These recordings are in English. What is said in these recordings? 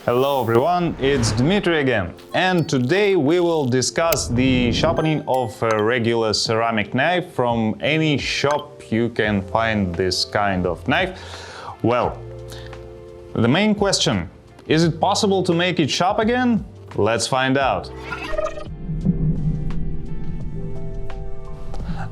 Hello everyone, it's Dmitry again, and today we will discuss the sharpening of a regular ceramic knife. From any shop you can find this kind of knife. Well, the main question, is it possible to make it sharp again? Let's find out.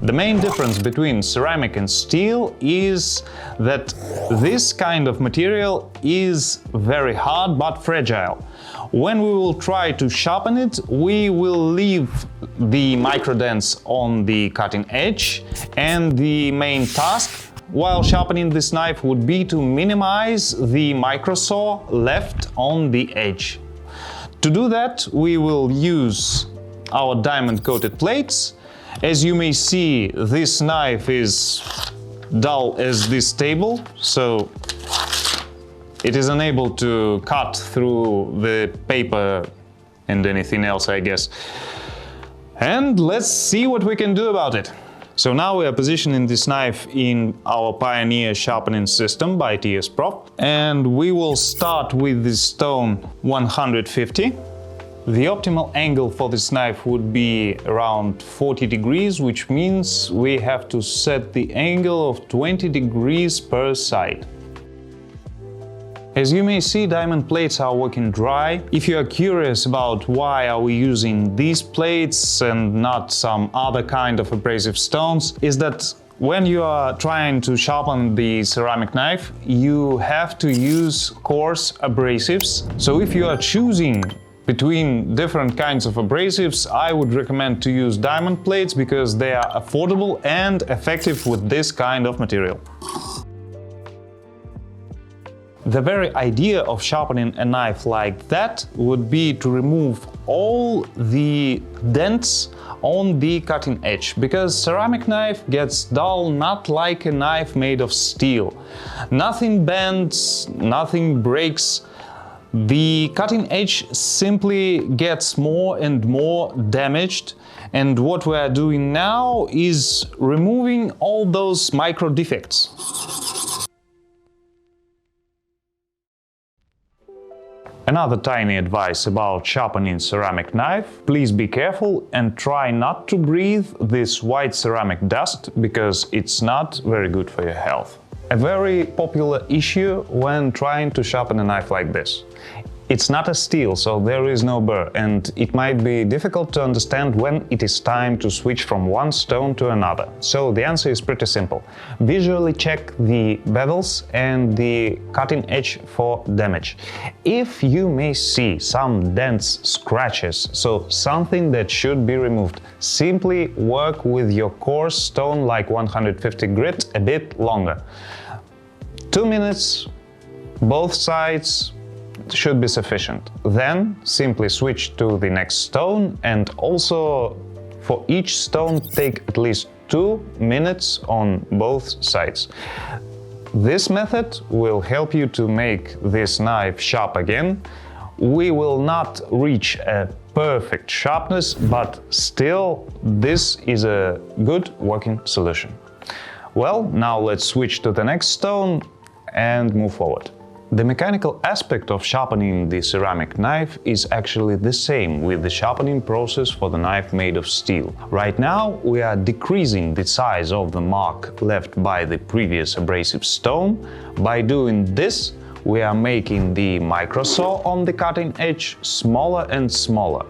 The main difference between ceramic and steel is that this kind of material is very hard but fragile. When we will try to sharpen it, we will leave the microdents on the cutting edge, and the main task while sharpening this knife would be to minimize the microsaw left on the edge. To do that, we will use our diamond-coated plates. As you may see, this knife is dull as this table, so it is unable to cut through the paper and anything else, I guess. And let's see what we can do about it. So now we are positioning this knife in our Pioneer sharpening system by TSPROF, and we will start with the stone 150. The optimal angle for this knife would be around 40 degrees, which means we have to set the angle of 20 degrees per side. As you may see, diamond plates are working dry. If you are curious about why are we using these plates and not some other kind of abrasive stones, is that when you are trying to sharpen the ceramic knife, you have to use coarse abrasives. So if you are choosing between different kinds of abrasives, I would recommend to use diamond plates because they are affordable and effective with this kind of material. The very idea of sharpening a knife like that would be to remove all the dents on the cutting edge, because ceramic knife gets dull not like a knife made of steel. Nothing bends, nothing breaks. The cutting edge simply gets more and more damaged, and what we are doing now is removing all those micro defects. Another tiny advice about sharpening ceramic knife: please be careful and try not to breathe this white ceramic dust, because it's not very good for your health. A very popular issue when trying to sharpen a knife like this. It's not a steel, so there is no burr, and it might be difficult to understand when it is time to switch from one stone to another. So the answer is pretty simple. Visually check the bevels and the cutting edge for damage. If you may see some dents, scratches, so something that should be removed, simply work with your coarse stone like 150 grit a bit longer. 2 minutes, both sides, should be sufficient. Then simply switch to the next stone, and also for each stone take at least 2 minutes on both sides. This method will help you to make this knife sharp again. We will not reach a perfect sharpness, but still this is a good working solution. Well, now let's switch to the next stone and move forward. The mechanical aspect of sharpening the ceramic knife is actually the same with the sharpening process for the knife made of steel. Right now we are decreasing the size of the mark left by the previous abrasive stone. By doing this, we are making the microsaw on the cutting edge smaller and smaller.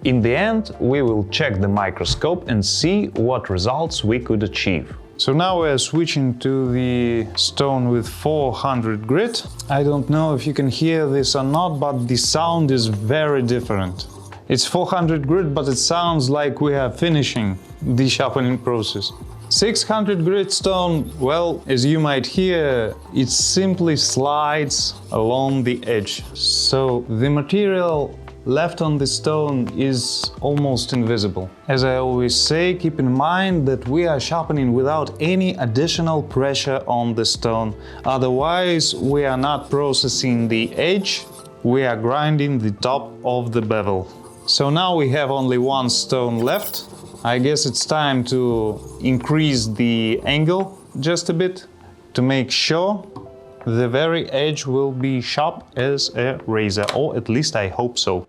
In the end, we will check the microscope and see what results we could achieve. So now we're switching to the stone with 400 grit. I don't know if you can hear this or not, but the sound is very different. It's 400 grit, but it sounds like we are finishing the sharpening process. 600 grit stone, well, as you might hear, it simply slides along the edge. So the material left on the stone is almost invisible. As I always say, keep in mind that we are sharpening without any additional pressure on the stone. Otherwise, we are not processing the edge, we are grinding the top of the bevel. So now we have only one stone left. I guess it's time to increase the angle just a bit to make sure the very edge will be sharp as a razor, or at least I hope so.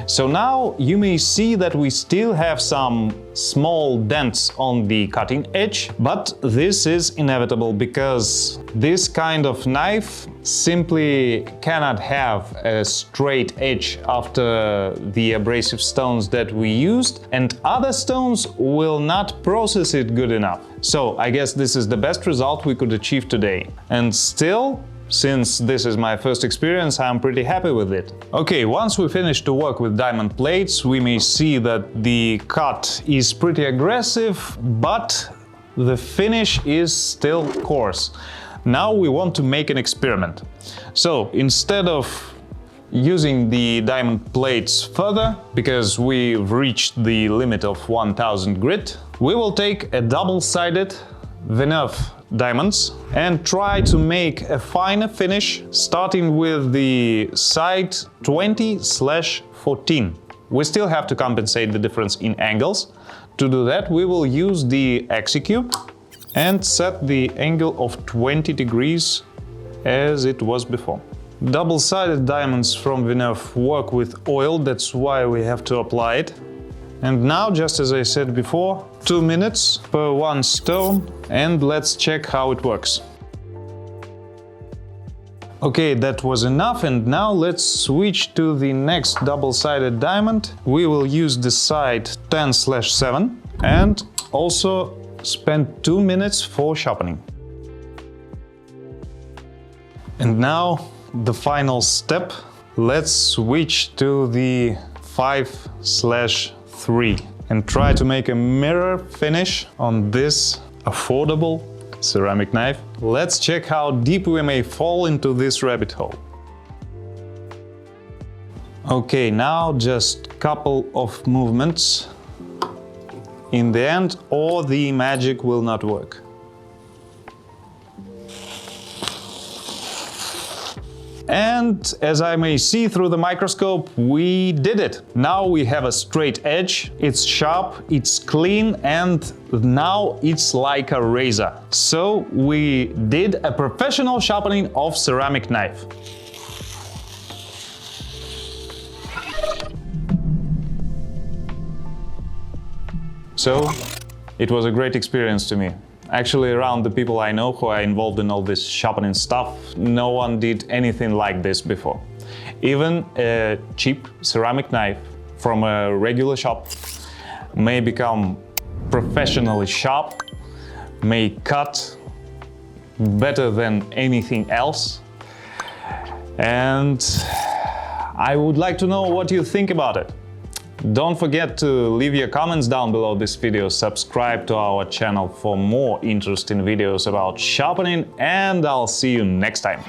So now you may see that we still have some small dents on the cutting edge, but this is inevitable because this kind of knife simply cannot have a straight edge after the abrasive stones that we used, and other stones will not process it good enough. So I guess this is the best result we could achieve today. And still, since this is my first experience, I'm pretty happy with it. Okay, once we finish to work with diamond plates, we may see that the cut is pretty aggressive, but the finish is still coarse. Now we want to make an experiment. So instead of using the diamond plates further, because we've reached the limit of 1000 grit, we will take a double-sided veneer diamonds and try to make a finer finish, starting with the side 20/14. We still have to compensate the difference in angles. To do that, we will use the X-cube and set the angle of 20 degrees as it was before. Double-sided diamonds from veneer work with oil, that's why we have to apply it. And now, just as I said before, 2 minutes per one stone, and let's check how it works. Okay, that was enough, and now let's switch to the next double-sided diamond. We will use the side 10/7 and also spend 2 minutes for sharpening. And now the final step. Let's switch to the 5/3 and try to make a mirror finish on this affordable ceramic knife. Let's check how deep we may fall into this rabbit hole. Okay, now just a couple of movements. In the end, or the magic will not work. And as I may see through the microscope, we did it. Now we have a straight edge, it's sharp, it's clean, and now it's like a razor. So we did a professional sharpening of ceramic knife. So it was a great experience to me. Actually, around the people I know who are involved in all this sharpening stuff, no one did anything like this before. Even a cheap ceramic knife from a regular shop may become professionally sharp, may cut better than anything else. And I would like to know what you think about it. Don't forget to leave your comments down below this video, subscribe to our channel for more interesting videos about sharpening, and I'll see you next time.